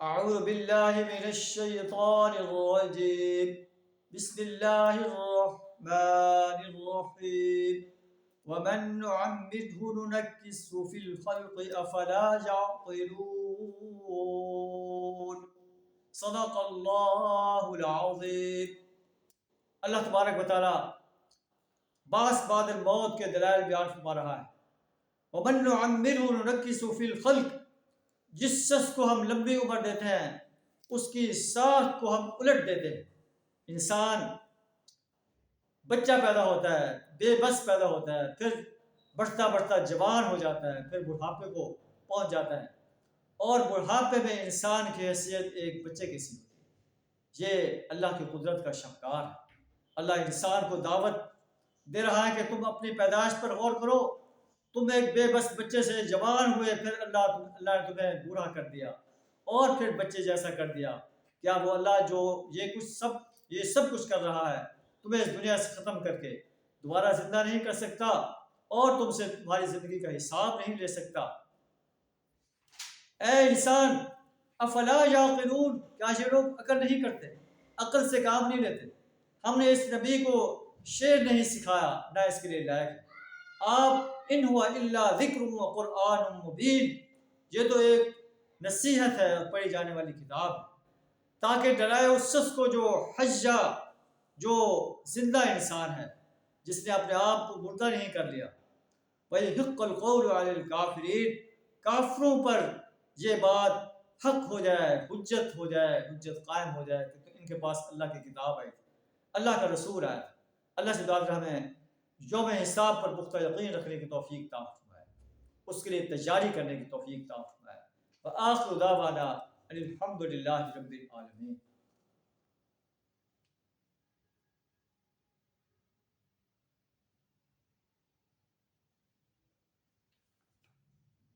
اعوذ باللہ من الشیطان الرجیم بسم اللہ الرحمن الرحیم ومن نعمره ننكسه في الخلق افلا يعقلون صدق اللہ العظیم۔ اللہ تبارک و تعالی بعث بعد الموت کے دلائل بیان فرما رہا ہے۔ ومن نعمره ننكسه في الخلق، جس شخص کو ہم لمبی عمر دیتے ہیں اس کی ساکھ کو ہم الٹ دیتے ہیں۔ انسان بچہ پیدا ہوتا ہے، بے بس پیدا ہوتا ہے، پھر بڑھتا بڑھتا جوان ہو جاتا ہے، پھر بڑھاپے کو پہنچ جاتا ہے، اور بڑھاپے میں انسان کی حیثیت ایک بچے کی سی ہوتی ہے۔ یہ اللہ کی قدرت کا شاہکار ہے۔ اللہ انسان کو دعوت دے رہا ہے کہ تم اپنی پیدائش پر غور کرو۔ تم ایک بے بس بچے سے جوان ہوئے، پھر اللہ نے تمہیں بوڑھا کر دیا اور پھر بچے جیسا کر دیا۔ کیا وہ اللہ جو یہ سب کچھ کر رہا ہے تمہیں اس دنیا سے ختم کر کے دوبارہ زندہ نہیں کر سکتا اور تم سے تمہاری زندگی کا حساب نہیں لے سکتا؟ اے انسان افلا یعقلون، کیا یہ لوگ عقل نہیں کرتے، عقل سے کام نہیں لیتے؟ ہم نے اس نبی کو شعر نہیں سکھایا، نہ اس کے لیے لائق۔ آپ ان ہوا الا ذکر و قرآن مبین، یہ تو ایک نصیحت ہے اور پڑھی جانے والی کتاب ہے تاکہ ڈرائے اس شخص کو جو حجہ، جو زندہ انسان ہے، جس نے اپنے آپ کو مردہ نہیں کر لیا۔ وَيَحِقَّ الْقَوْلُ عَلَى الْكَافِرِينَ، کافروں پر یہ بات حق ہو جائے، حجت ہو جائے، حجت قائم ہو جائے کہ ان کے پاس اللہ کی کتاب آئی تھی، اللہ کا رسول آیا تھا۔ اللہ سے دعا کر ہمیں یوم حساب پر پختہ یقین رکھنے کی توفیق عطا فرمائے، اس کے لیے تیاری کرنے کی توفیق عطا فرمائے۔ وآخر دعوانا ان الحمد للہ رب العالمین۔